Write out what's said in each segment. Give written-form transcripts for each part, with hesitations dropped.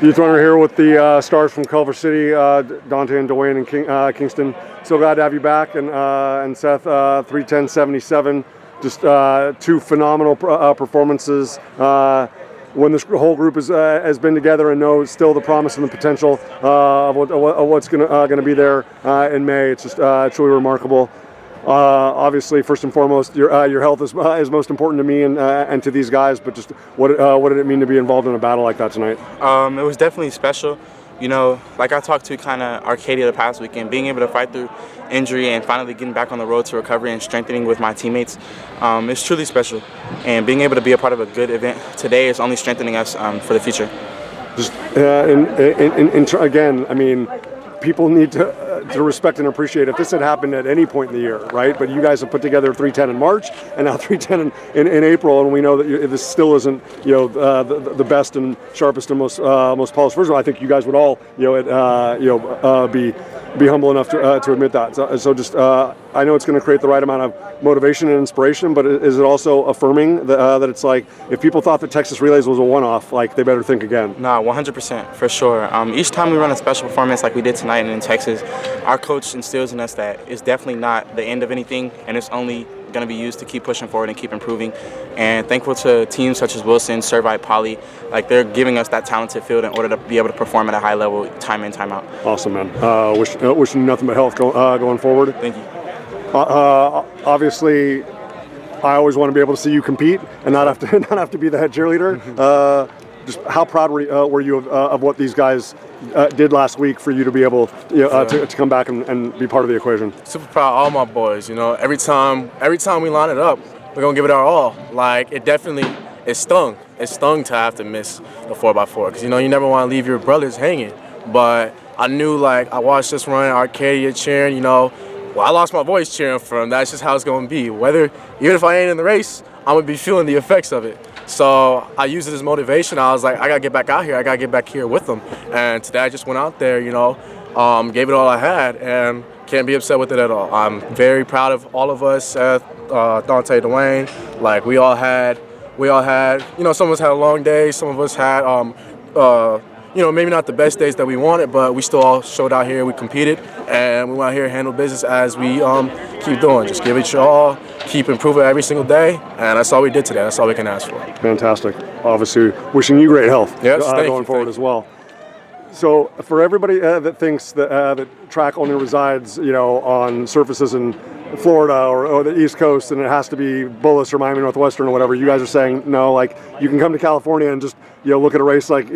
Youth runner here with the stars from Culver City, Dontay and Duaine and Kingston. So glad to have you back, and Seth, 3:10.77. Just two phenomenal performances. When this whole group has been together and knows still the promise and the potential of what's going to be there in May, it's just truly remarkable. Obviously, first and foremost, your health is most important to me and to these guys. But just what did it mean to be involved in a battle like that tonight? It was definitely special. You know, like I talked to kind of Arcadia the past weekend, being able to fight through injury and finally getting back on the road to recovery and strengthening with my teammates, it's truly special. And being able to be a part of a good event today is only strengthening us for the future. Just again, I mean, people need to respect and appreciate if this had happened at any point in the year, right? But you guys have put together 3:10 in March and now 3:10 in April, and we know that this still isn't, the best and sharpest and most polished version. I think you guys would all, be humble enough to admit that. So just, I know it's going to create the right amount of motivation and inspiration, but is it also affirming that it's like, if people thought that Texas Relays was a one-off, like, they better think again? Nah, 100% for sure. Each time we run a special performance like we did tonight and in Texas, our coach instills in us that it's definitely not the end of anything, and it's only going to be used to keep pushing forward and keep improving. And thankful to teams such as Wilson, Servite, Poly, like, they're giving us that talented field in order to be able to perform at a high level time in, time out. Awesome, man. Wishing you nothing but health going forward. Thank you. Obviously, I always want to be able to see you compete and not have to be the head cheerleader. Just how proud were you of what these guys did last week for you to be able to come back and be part of the equation? Super proud of all my boys. Every time we line it up, we're gonna give it our all. Like, it stung. It stung to have to miss the 4x4 because you never want to leave your brothers hanging. But I knew, like, I watched this run, Arcadia cheering. Well, I lost my voice cheering for them. That's just how it's gonna be. Even if I ain't in the race, I'm gonna be feeling the effects of it. So I used it as motivation. I was like, I gotta get back out here. I gotta get back here with them. And today I just went out there, gave it all I had, and can't be upset with it at all. I'm very proud of all of us, Seth, Dontay, Duaine. Like, we all had, some of us had a long day. Some of us had, maybe not the best days that we wanted, but we still all showed out here. We competed, and we went out here and handle business as we keep doing. Just give it your all, keep improving every single day, and that's all we did today. That's all we can ask for. Fantastic. Obviously, wishing you great health going forward as well. So for everybody that thinks that track only resides, on surfaces in Florida or the East Coast, and it has to be Bullis or Miami Northwestern or whatever, you guys are saying no. Like, you can come to California and just look at a race like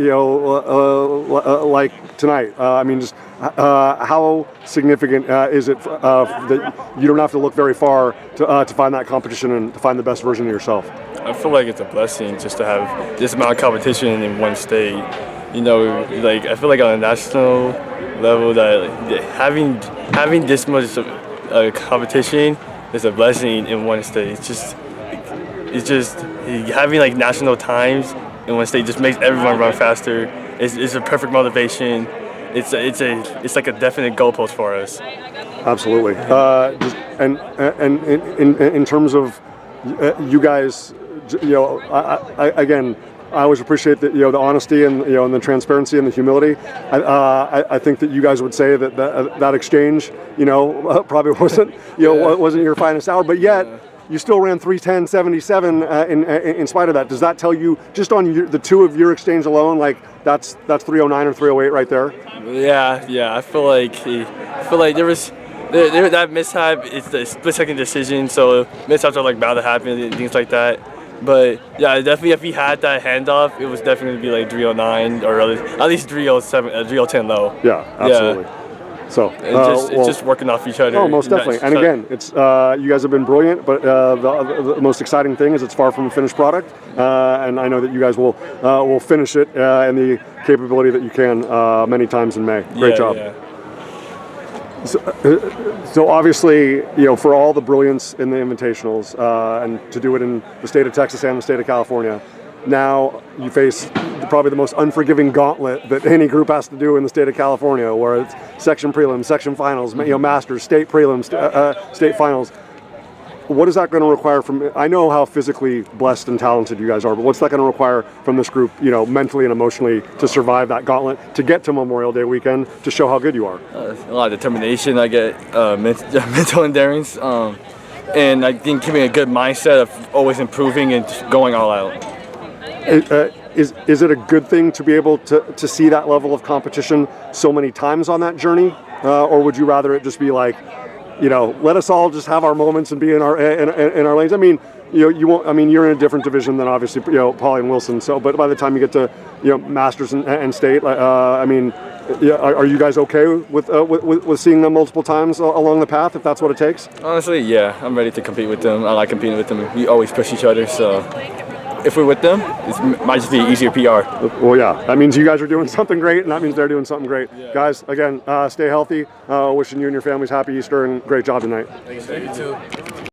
like tonight. I mean, just how significant is it that you don't have to look very far to find that competition and to find the best version of yourself? I feel like it's a blessing just to have this amount of competition in one state. Like, I feel like on a national level that having this much competition is a blessing in one state. It's just having, like, national times in one state just makes everyone run faster. It's a perfect motivation. It's like a definite goalpost for us. Absolutely. And in terms of you guys, I always appreciate the honesty and and the transparency and the humility. I think that you guys would say that exchange probably wasn't wasn't your finest hour, but yet you still ran 3:10.77 in spite of that. Does that tell you, just on the two of your exchange alone, like that's 3:09 or 3:08 right there? Yeah. I feel like there was. That mishap, it's the split-second decision, so mishaps are, like, bound to happen and things like that. But yeah, definitely if he had that handoff, it was definitely going to be like 3:09 or at least 3:07, 3:10 low. Yeah, absolutely. Yeah. So it's just working off each other. Oh, most definitely. And again, it's you guys have been brilliant, but the most exciting thing is it's far from a finished product, and I know that you guys will finish it in the capability that you can many times in May. Great job. Yeah. So obviously, for all the brilliance in the invitationals and to do it in the state of Texas and the state of California, now you face probably the most unforgiving gauntlet that any group has to do in the state of California, where it's section prelims, section finals, masters, state prelims, state finals. what is that going to require from? I know how physically blessed and talented you guys are, but what's that going to require from this group, you know, mentally and emotionally, to survive that gauntlet, to get to Memorial Day weekend, to show how good you are? A lot of determination. I get mental endurance, and I think keeping a good mindset of always improving and just going all out. Is it a good thing to be able to see that level of competition so many times on that journey, or would you rather it just be like, you know, let us all just have our moments and be in our lanes? I mean, you know, you won't. I mean, you're in a different division than obviously, you know, Paulie and Wilson. So, but by the time you get to, you know, Masters and State, I mean, yeah, are you guys okay with seeing them multiple times along the path, if that's what it takes? Honestly, yeah, I'm ready to compete with them. I like competing with them. We always push each other, so if we're with them, it might just be easier PR. Well, yeah, that means you guys are doing something great, and that means they're doing something great. Yeah. Guys, again, stay healthy. Wishing you and your families happy Easter, and great job tonight. Thank you too.